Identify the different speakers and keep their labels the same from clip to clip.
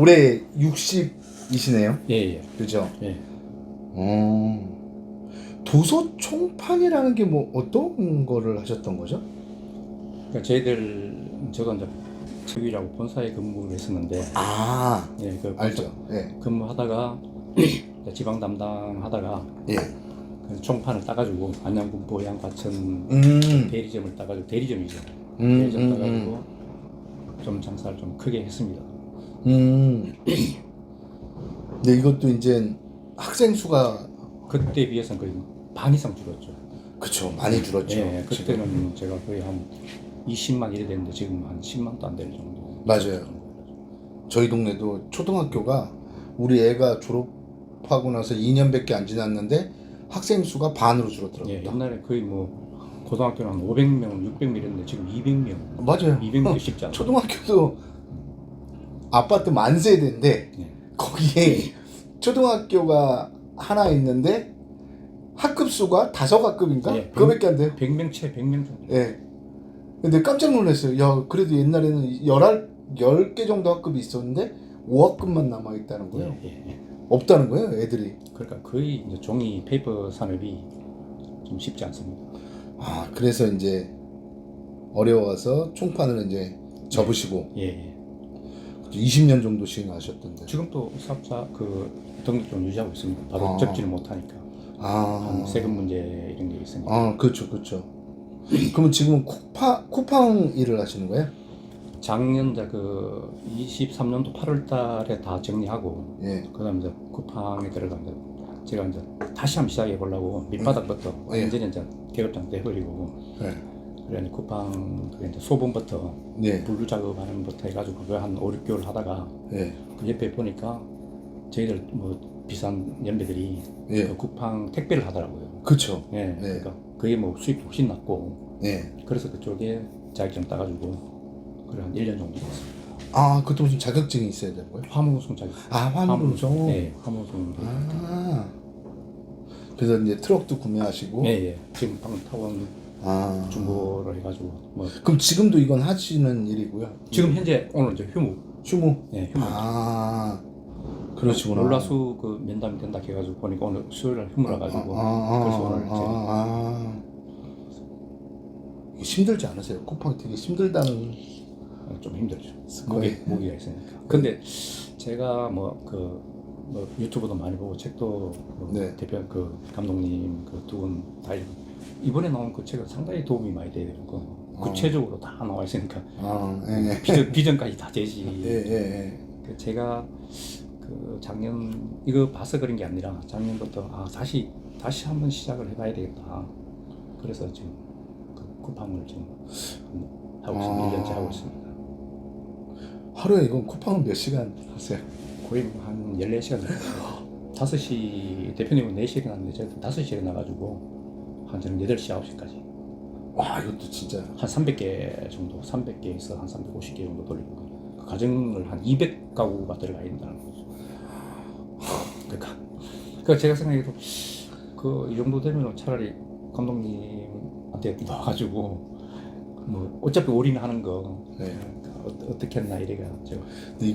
Speaker 1: 올해 60이시네요.
Speaker 2: 예.
Speaker 1: 그죠?
Speaker 2: 예.
Speaker 1: 도서 총판이라는 게 뭐 어떤 거를 하셨던 거죠?
Speaker 2: 그러니까 저도 이제 책이라고 본사에 근무를 했었는데, 예, 그
Speaker 1: 알죠. 예.
Speaker 2: 근무하다가 지방 담당하다가
Speaker 1: 예.
Speaker 2: 그 총판을 따가지고 안양군 보양 과천 대리점을 따가지고 대리점이죠. 대리점 따가지고 좀 장사를 좀 크게 했습니다.
Speaker 1: 근데 이것도 이제 학생 수가
Speaker 2: 그때 비해서는 거의 반 이상 줄었죠.
Speaker 1: 그쵸, 많이 줄었죠.
Speaker 2: 예, 그때는 제가 거의 한 20만 이래 됐는데 지금 한 10만도 안 되는 정도.
Speaker 1: 맞아요. 저희 동네도 초등학교가 우리 애가 졸업하고 나서 2년밖에 안 지났는데 학생 수가 반으로 줄었더라고요.
Speaker 2: 예, 옛날에 거의 뭐 고등학교는 한 500명, 600명 이랬는데 지금 200명.
Speaker 1: 맞아요.
Speaker 2: 200명 쉽지 않아요.
Speaker 1: 초등학교도 아파트 만세대인데
Speaker 2: 예.
Speaker 1: 거기에 초등학교가 하나 있는데 학급 수가 5학급인가?
Speaker 2: 예,
Speaker 1: 그거밖에 안 돼요.
Speaker 2: 100명 채 100명 정도.
Speaker 1: 예. 근데 깜짝 놀랐어요. 야, 그래도 옛날에는 10개 정도 학급이 있었는데 5학급만 남아 있다는 거예요.
Speaker 2: 예.
Speaker 1: 없다는 거예요, 애들이.
Speaker 2: 그러니까 거의 이제 종이 페이퍼 산업이 좀 쉽지 않습니다.
Speaker 1: 그래서 이제 어려워서 총판을 이제 접으시고
Speaker 2: 예.
Speaker 1: 20년 정도 시행하셨던데.
Speaker 2: 지금 또 사업자 그 등록 좀 유지하고 있습니다. 바로 접지를 못하니까. 한 세금 문제 이런 게 있으니까.
Speaker 1: 그렇죠. 그러면 지금은 쿠팡 일을 하시는 거예요?
Speaker 2: 작년 그 23년도 8월 달에 다 정리하고,
Speaker 1: 예.
Speaker 2: 그다음에 이제 쿠팡에 들어가면 제가 이제 다시 한번 시작해 보려고 밑바닥부터 완전히 이제 계급장 떼버리고, 그래 쿠팡 그 이제 소분부터 분류 작업하는 부터 해가지고 그거 한 5, 6개월 하다가 그 옆에 보니까 저희들 뭐 비싼 연배들이 그 쿠팡 택배를 하더라고요.
Speaker 1: 그렇죠.
Speaker 2: 그러니까 그게 뭐 수입도 훨씬 낮고, 그래서 그쪽에 자격증 따가지고 그래 한 1년 정도 됐습니다.
Speaker 1: 그것도 무슨 자격증이 있어야 되는 거예요?
Speaker 2: 화물운송 자격증.
Speaker 1: 화물운송.
Speaker 2: 네, 화물운송.
Speaker 1: 그래서 이제 트럭도 구매하시고.
Speaker 2: 예. 지금 방금 타고 온 중고를 해가지고 뭐.
Speaker 1: 그럼 지금도 이건 하시는 일이고요?
Speaker 2: 지금 현재 오늘 이제 휴무.
Speaker 1: 네, 휴무. 그러시구나.
Speaker 2: 월화수 그 면담이 된다 해가지고 보니까 오늘 수요일날 휴무라 가지고 그래서 오늘
Speaker 1: 이게 힘들지 않으세요? 쿠팡이 되게 힘들다는.
Speaker 2: 좀 힘들죠. 모기가 있으니까. 근데 제가 뭐 유튜브도 많이 보고 책도 대표 그 감독님 그 두 분 다 이번에 나온 그 책은 상당히 도움이 많이 되는 거. 구체적으로 다 나와 있으니까 비전까지 다 되지. 그 제가 그 작년 이거 봐서 그런 게 아니라 작년부터 다시 한번 시작을 해봐야 되겠다. 그래서 지금 그 쿠팡을 지금 하고 있습니다. 1년째 하고 있습니다.
Speaker 1: 하루에 이건 쿠팡은 몇 시간 하세요?
Speaker 2: 거의 한 14시간 정도. 5시 대표님은 4시에 일어났는데 저는 5시에 일어나가지고 한 저는 8시 9시까지.
Speaker 1: 와, 이것도 진짜
Speaker 2: 한 300개 정도, 300개에서 한 350개 정도 돌리고 그 가정을 한 200가구가 들어가 있다는 거죠. 그러니까 제가 생각해도 이 정도 되면 차라리 감독님한테 나와가지고 뭐 어차피 올인하는 거 어떻게 했나 이래가 제가.
Speaker 1: 근데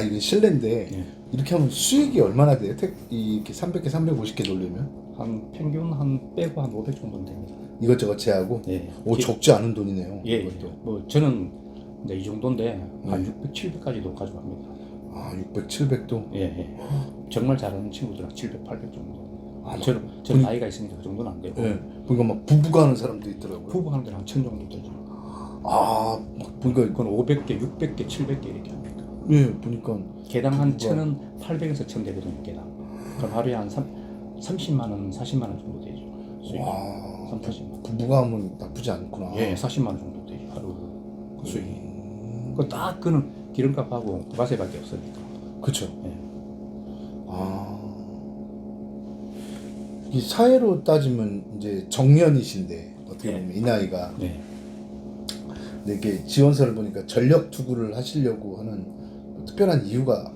Speaker 1: 이게 실내인데 이렇게 하면 수익이 얼마나 돼요? 이렇게 300개, 350개 돌리면?
Speaker 2: 한 평균 한 빼고 한 500 정도는 됩니다.
Speaker 1: 이것저것 제하고? 적지 않은 돈이네요.
Speaker 2: 이것도. 뭐 저는 이제 이 정도인데 한 600, 700까지도 가져갑니다.
Speaker 1: 600, 700도?
Speaker 2: 정말 잘하는 친구들은 700, 800 정도. 저는 나이가 있으니까 그 정도는 안 되고.
Speaker 1: 보니까 막 부부가 하는 사람도 있더라고요.
Speaker 2: 부부 하는 데는 한 1000 정도 들죠.
Speaker 1: 보니까
Speaker 2: 그건 500개, 600개, 700개 이렇게 합니다.
Speaker 1: 보니까
Speaker 2: 개당 한 1000은 800에서 1000 되거든요, 개당. 그럼 하루에 한 30만 원, 40만 원 정도 되죠. 수익. 30만.
Speaker 1: 부부가 하면 나쁘지 않구나.
Speaker 2: 40만 원 정도 되죠, 하루 수익. 딱 그는 기름값하고 부가세밖에 없으니까.
Speaker 1: 그렇죠. 이 사회로 따지면 이제 정년이신데 어떻게 보면 이 나이가. 근데 이게 지원서를 보니까 전력 투구를 하시려고 하는 특별한 이유가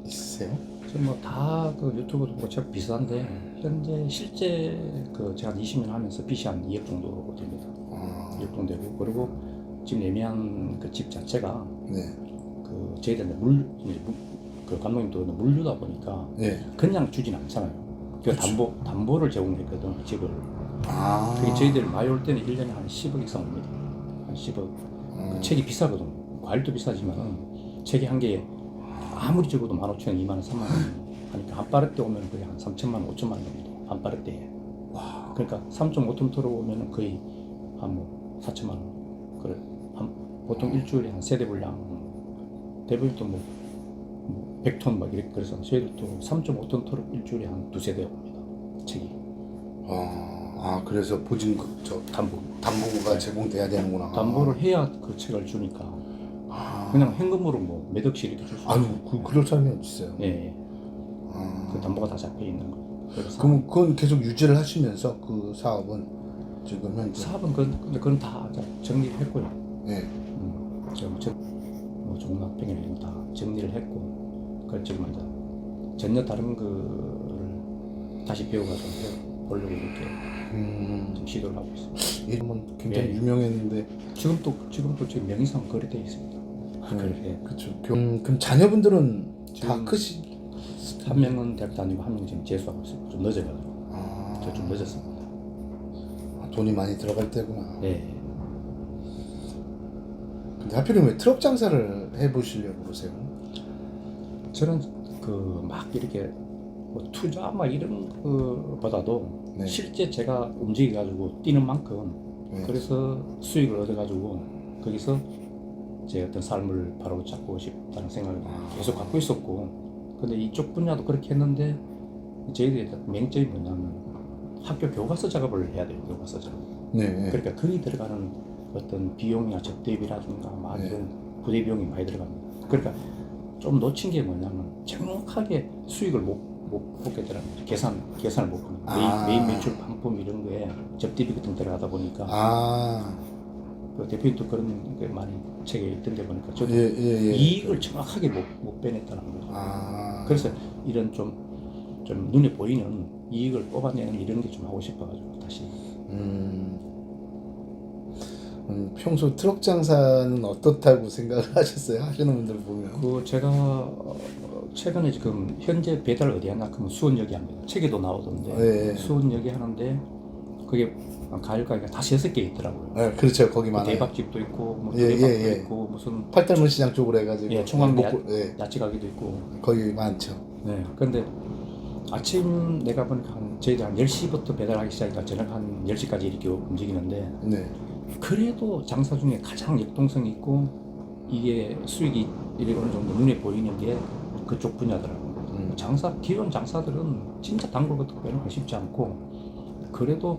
Speaker 1: 있으세요?
Speaker 2: 지금 뭐 다 그 유튜브도 보고 제가 비슷한데 현재 실제 제가 한 20년 하면서 빚이 한 2억 정도 됩니다. 2억 정도 되고, 그리고 지금 예매한 그 집 자체가 그 저희들 그 감독님도 물류다 보니까
Speaker 1: 네.
Speaker 2: 그냥 주진 않잖아요. 그
Speaker 1: 그렇죠.
Speaker 2: 담보를 제공했거든 집을.
Speaker 1: 아.
Speaker 2: 그게 저희들 많이 올 때는 1년에 한 10억 이상 옵니다. 한 10억. 그 책이 비싸거든. 과일도 비싸지만은 책이 한 개에 아무리 적어도 15,000원, 2만 원, 3만 원 하니까 한 빠르때 오면 거의 한 3천만 원, 5천만 원 정도. 한 빠르때에.
Speaker 1: 와.
Speaker 2: 그러니까 3.5톤 들어오면은 거의 한 뭐 4천만 원. 그래. 보통 일주일에 한 세대 분량 대부분 또뭐 100톤 막 이렇게 그래서 저희들도 3.5톤 토로 일주일에 한 두세 대 옵니다. 책이.
Speaker 1: 그래서 보증 담보가
Speaker 2: 네.
Speaker 1: 제공돼야 되는구나.
Speaker 2: 담보를 해야 그 책을 주니까 그냥 현금으로 뭐 몇 억씩 이렇게 줄 수
Speaker 1: 아유,
Speaker 2: 있어요.
Speaker 1: 그럴 사람이 어디 있어요?
Speaker 2: 예. 그 담보가 다 잡혀 있는 거. 그래서
Speaker 1: 그럼 그건 계속 유지를 하시면서 그 사업은 지금 현재.
Speaker 2: 사업은 그건 다 정리를 했고요.
Speaker 1: 네.
Speaker 2: 지금 뭐 종납병이나 이런 거 다 정리를 했고, 그 지금 이제 전혀 다른 거를 다시 배워가지고 보려고 이렇게 좀 시도를 하고 있습니다.
Speaker 1: 이름은 굉장히
Speaker 2: 예.
Speaker 1: 유명했는데
Speaker 2: 지금도 지금 명의상 거래되어 있습니다. 그래.
Speaker 1: 그렇죠. 그럼 자녀분들은 다
Speaker 2: 지금
Speaker 1: 크시.
Speaker 2: 한 명은 대학 다니고 한 명은 지금 재수하고 있어요. 좀 늦어가지고. 저 좀 늦었습니다.
Speaker 1: 돈이 많이 들어갈 때구나.
Speaker 2: 예.
Speaker 1: 근데 하필이면 왜 트럭 장사를 해보시려고 그러세요?
Speaker 2: 저는 그 막 이렇게 뭐 투자 막 이런 거보다도
Speaker 1: 네.
Speaker 2: 실제 제가 움직여가지고 뛰는 만큼
Speaker 1: 네.
Speaker 2: 그래서 수익을 얻어가지고 거기서 제 어떤 삶을 바로 잡고 싶다는 생각을 계속 갖고 있었고, 근데 이쪽 분야도 그렇게 했는데 저희들의 맹점이 뭐냐면 학교 교과서 작업을 해야 돼요. 교과서 작업.
Speaker 1: 네.
Speaker 2: 그러니까 거기 들어가는 어떤 비용이나 접대비라든가 막
Speaker 1: 네.
Speaker 2: 이런 부대 비용이 많이 들어갑니다. 그러니까 좀 놓친 게 뭐냐면 정확하게 수익을 못 보게 되는 거죠. 계산을 못 보는 거예요. 메인 매출 상품 이런 거에 접대비 같은 거 들어가다 보니까 그 대표님도 그런 게 많이 책에 있던데 보니까 저도 이익을 정확하게 못 빼냈다는 거죠. 그래서 이런 좀 눈에 보이는 이익을 뽑아내는 이런 게 좀 하고 싶어가지고 다시.
Speaker 1: 평소 트럭 장사는 어떻다고 생각을 하셨어요? 하시는 분들 보면.
Speaker 2: 그 제가 최근에 지금 현재 배달 어디 하나 그러면 수원역이 합니다. 책에도 나오던데
Speaker 1: 네.
Speaker 2: 수원역이 하는데 그게 과일 가게가 다 6개 있더라고요.
Speaker 1: 네, 그렇죠. 거기 많아요.
Speaker 2: 대박집도 있고 뭐
Speaker 1: 예,
Speaker 2: 대박도
Speaker 1: 예.
Speaker 2: 있고 무슨
Speaker 1: 팔달문 시장 쪽으로 해가지고.
Speaker 2: 청왕리
Speaker 1: 예.
Speaker 2: 야채 가게도 있고.
Speaker 1: 거기 많죠.
Speaker 2: 네. 근데 아침 내가 보니까 저희들 한 10시부터 배달하기 시작하니까 저녁 한 10시까지 이렇게 움직이는데
Speaker 1: 네.
Speaker 2: 그래도 장사 중에 가장 역동성이 있고 이게 수익이 이렇게 어느 정도 눈에 보이는 게 그쪽 분야더라고요. 기존 장사들은 진짜 단골 같은 거 빼놓기 쉽지 않고, 그래도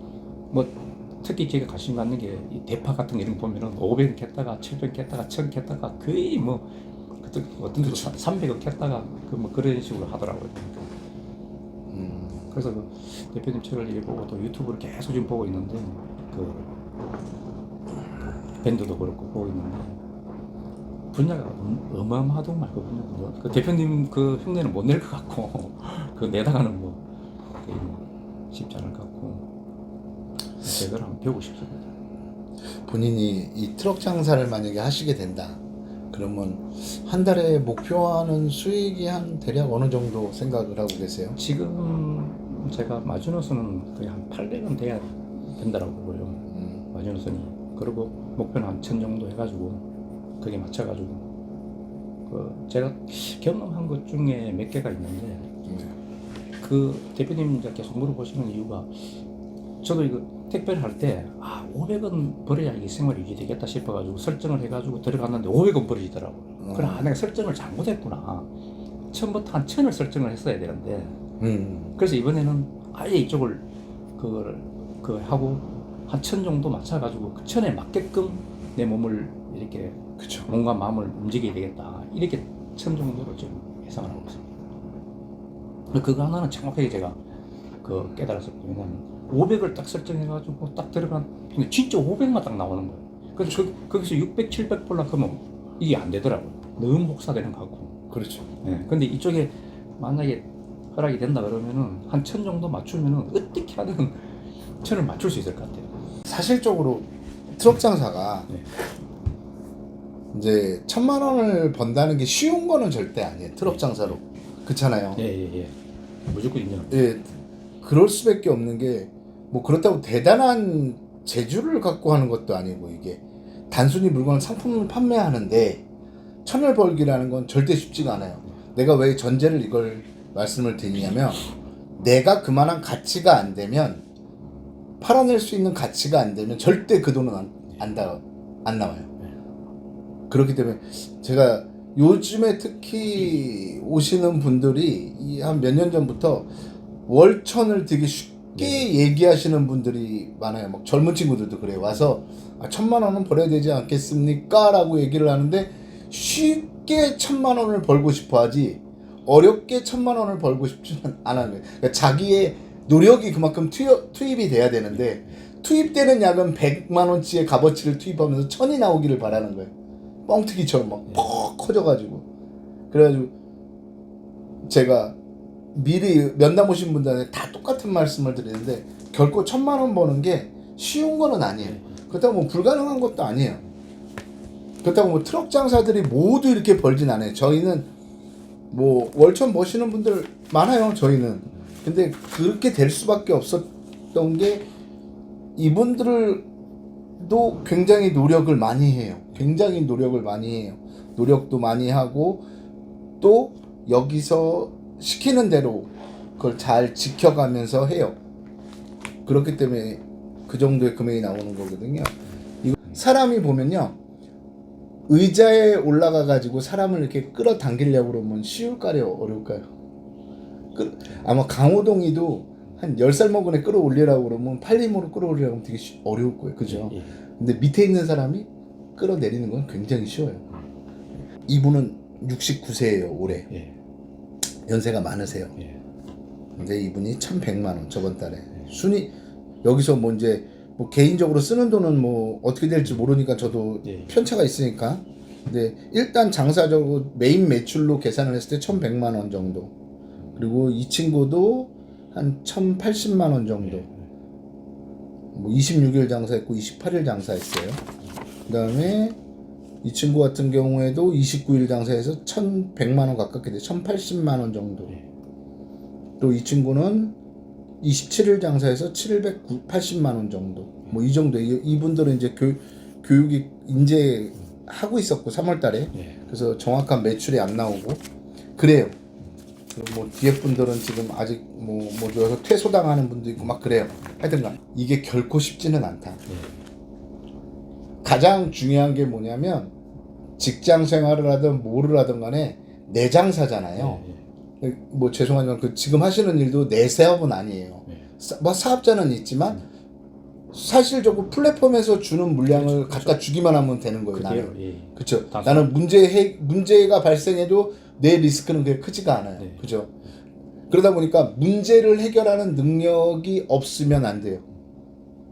Speaker 2: 뭐 특히 제가 관심 갖는 게 이 대파 같은 거 이런 거 보면은 500원 캤다가 700원 캤다가 1000원 캤다가 거의 뭐 어떤 데도 300원 캤다가 뭐 그런 식으로 하더라고요. 그래서 그 대표님 책을 읽고 또 유튜브를 계속 지금 보고 있는데 그 밴드도 그렇고 보고 있는데 분야가 어마어마하더만 그 분야. 그 대표님 그 흉내는 못 낼 것 같고 그 내다가는 뭐 쉽지 않을 것 같고 제대로 한번 배우고 싶습니다.
Speaker 1: 본인이 이 트럭 장사를 만약에 하시게 된다. 그러면 한 달에 목표하는 수익이 한 대략 어느 정도 생각을 하고 계세요?
Speaker 2: 지금 제가 마지노선은 거의 한 800원 돼야 된다라고 보고요. 마지노선이. 그리고 목표는 한 1000 정도 해가지고 거기에 맞춰가지고 그 제가 경험한 것 중에 몇 개가 있는데 그 대표님 이제 계속 물어보시는 이유가 저도 이거 택배를 할 때 500원 벌어야 이게 생활이 유지되겠다 싶어가지고 설정을 해가지고 들어갔는데 500원 벌어지더라고요. 그래 내가 설정을 잘못했구나. 처음부터 한 1000을 설정을 했어야 되는데 그래서 이번에는 아예 이쪽을 그걸 하고 한 1000 정도 맞춰가지고 그 1000에 맞게끔 내 몸을 이렇게
Speaker 1: 그쵸.
Speaker 2: 몸과 마음을 움직여야 되겠다. 이렇게 1000 정도로 지금 예상을 하고 있습니다. 그거 하나는 정확하게 제가 그 깨달았었고, 왜냐면 500을 딱 설정해가지고 딱 들어간 근데 진짜 500만 딱 나오는 거예요. 그래서 거기서 600, 700 볼라 하면 이게 안 되더라고요. 너무 혹사되는 것 같고.
Speaker 1: 그렇죠.
Speaker 2: 네. 근데 이쪽에 만약에 허락이 된다 그러면은 한 1000 정도 맞추면은 어떻게 하든 1000을 맞출 수 있을 것 같아요.
Speaker 1: 사실적으로 트럭 장사가
Speaker 2: 네.
Speaker 1: 이제 1,000만 원을 번다는 게 쉬운 거는 절대 아니에요. 트럭 장사로. 그렇잖아요.
Speaker 2: 예. 무조건 인정.
Speaker 1: 예, 그럴 수밖에 없는 게 뭐 그렇다고 대단한 재주를 갖고 하는 것도 아니고 이게 단순히 물건을 상품을 판매하는데 천을 벌기라는 건 절대 쉽지가 않아요. 내가 왜 전제를 이걸 말씀을 드리냐면 내가 그만한 가치가 안 되면 팔아낼 수 있는 가치가 안 되면 절대 그 돈은 안 나와요. 그렇기 때문에 제가 요즘에 특히 오시는 분들이 한 몇 년 전부터 월천을 되게 쉽게 얘기하시는 분들이 많아요. 막 젊은 친구들도 그래요. 와서 1,000만 원은 벌어야 되지 않겠습니까? 라고 얘기를 하는데 쉽게 1,000만 원을 벌고 싶어 하지 어렵게 1,000만 원을 벌고 싶지는 않아요. 그러니까 자기의 노력이 그만큼 투입이 돼야 되는데 투입되는 약은 100만 원치의 값어치를 투입하면서 1,000이 나오기를 바라는 거예요. 뻥튀기처럼 막 퍽 커져가지고. 그래가지고 제가 미리 면담 오신 분들한테 다 똑같은 말씀을 드리는데 결코 1,000만 원 버는 게 쉬운 거는 아니에요. 그렇다고 뭐 불가능한 것도 아니에요. 그렇다고 뭐 트럭 장사들이 모두 이렇게 벌진 않아요. 저희는 뭐 월천 버시는 분들 많아요. 저희는. 근데 그렇게 될 수밖에 없었던 게 이분들도 굉장히 노력을 많이 해요. 굉장히 노력을 많이 해요. 노력도 많이 하고 또 여기서 시키는 대로 그걸 잘 지켜가면서 해요. 그렇기 때문에 그 정도의 금액이 나오는 거거든요. 사람이 보면요, 의자에 올라가 가지고 사람을 이렇게 끌어당기려고 그러면 쉬울까요? 어려울까요? 아마 강호동이도 한 10살 먹은 애 끌어올리라고 그러면 팔림으로 끌어올리라고 하면 되게 어려울 거예요. 그죠? 근데 밑에 있는 사람이 끌어내리는 건 굉장히 쉬워요. 이분은 69세예요, 올해. 연세가 많으세요. 근데 이분이 1,100만 원 저번 달에 순위 여기서 뭐 이제 뭐 개인적으로 쓰는 돈은 뭐 어떻게 될지 모르니까 저도 편차가 있으니까. 근데 일단 장사적으로 메인 매출로 계산을 했을 때 1,100만 원 정도. 그리고 이 친구도 한 1,080만 원 정도. 뭐 26일 장사했고 28일 장사했어요. 그다음에 이 친구 같은 경우에도 29일 장사해서 1,100만 원 가깝게 돼. 1,080만 원 정도. 또 이 친구는 27일 장사해서 780만 원 정도. 뭐 이 정도. 이분들은 이제 교육이 이제 하고 있었고 3월 달에. 그래서 정확한 매출이 안 나오고 그래요. 뭐 뒤에 분들은 지금 아직 뭐 저기서 퇴소당하는 분도 있고 막 그래요. 하여튼간 이게 결코 쉽지는 않다. 가장 중요한 게 뭐냐면 직장 생활을 하든 뭐를 하든 간에 내 장사잖아요. 뭐 죄송하지만 그 지금 하시는 일도 내 사업은 아니에요. 뭐 사업자는 있지만 사실적으로 플랫폼에서 주는 물량을 갖다 주기만 하면 되는 거예요. 나는. 그렇죠. 나는 문제가 발생해도 내 리스크는 그렇게 크지가 않아요. 그죠? 그러다 보니까 문제를 해결하는 능력이 없으면 안 돼요.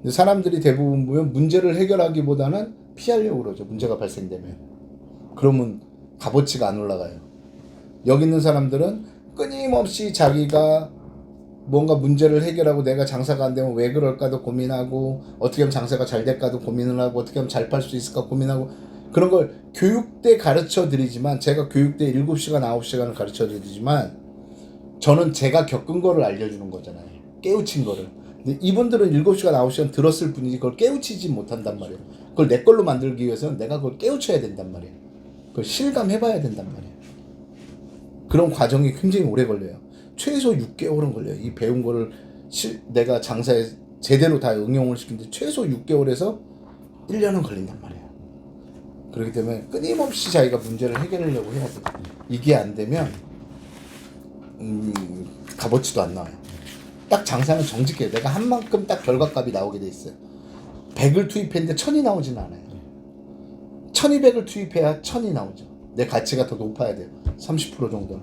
Speaker 1: 사람들이 대부분 보면 문제를 해결하기보다는 피하려고 그러죠. 문제가 발생되면. 그러면 값어치가 안 올라가요. 여기 있는 사람들은 끊임없이 자기가 뭔가 문제를 해결하고 내가 장사가 안 되면 왜 그럴까도 고민하고 어떻게 하면 장사가 잘 될까도 고민을 하고 어떻게 하면 잘 팔 수 있을까 고민하고 그런 걸 교육때 가르쳐 드리지만 제가 교육때 7시간 9시간을 가르쳐 드리지만 저는 제가 겪은 거를 알려주는 거잖아요. 깨우친 거를. 근데 이분들은 7시간 9시간 들었을 뿐이지 그걸 깨우치지 못한단 말이에요. 그걸 내 걸로 만들기 위해서는 내가 그걸 깨우쳐야 된단 말이에요. 그걸 실감해봐야 된단 말이에요. 그런 과정이 굉장히 오래 걸려요. 최소 6개월은 걸려요. 이 배운 거를 내가 장사에 제대로 다 응용을 시키는데 최소 6개월에서 1년은 걸린단 말이에요. 그렇기 때문에 끊임없이 자기가 문제를 해결하려고 해야 돼요. 이게 안 되면 값어치도 안 나와요. 딱 장사는 정직해요. 내가 한 만큼 딱 결과값이 나오게 돼 있어요. 100을 투입했는데 1,000이 나오지는 않아요. 1,200을 투입해야 1,000이 나오죠. 내 가치가 더 높아야 돼요. 30% 정도는.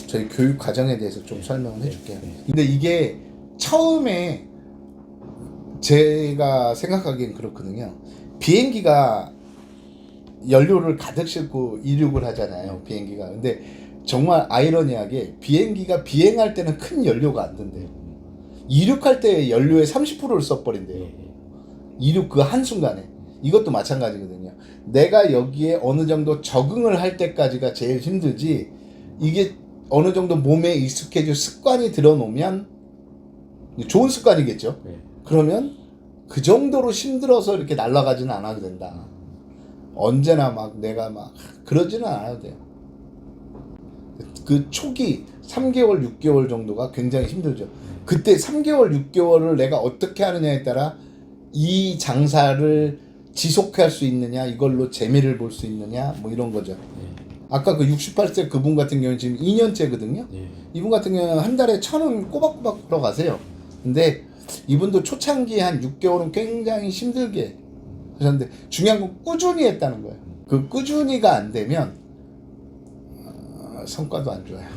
Speaker 1: 저희 교육 과정에 대해서 좀 설명을 해줄게요. 근데 이게 처음에 제가 생각하기엔 그렇거든요. 비행기가 연료를 가득 싣고 이륙을 하잖아요. 비행기가. 근데 정말 아이러니하게 비행기가 비행할 때는 큰 연료가 안 든대요. 이륙할 때 연료의 30%를 써버린대요. 이륙 그 한순간에. 이것도 마찬가지거든요. 내가 여기에 어느 정도 적응을 할 때까지가 제일 힘들지, 이게 어느 정도 몸에 익숙해져 습관이 들어놓으면 좋은 습관이겠죠.
Speaker 2: 네.
Speaker 1: 그러면 그 정도로 힘들어서 이렇게 날아가지는 않아도 된다. 언제나 막 내가 막 그러지는 않아도 돼요. 그 초기 3개월, 6개월 정도가 굉장히 힘들죠. 그때 3개월, 6개월을 내가 어떻게 하느냐에 따라 이 장사를 지속할 수 있느냐, 이걸로 재미를 볼 수 있느냐, 뭐 이런 거죠. 아까 그 68세 그분 같은 경우는 지금 2년째거든요. 이분 같은 경우는 한 달에 1,000원 꼬박꼬박 벌어가세요. 근데 이분도 초창기 한 6개월은 굉장히 힘들게 하셨는데, 중요한 건 꾸준히 했다는 거예요. 그 꾸준히가 안 되면 성과도 안 좋아요.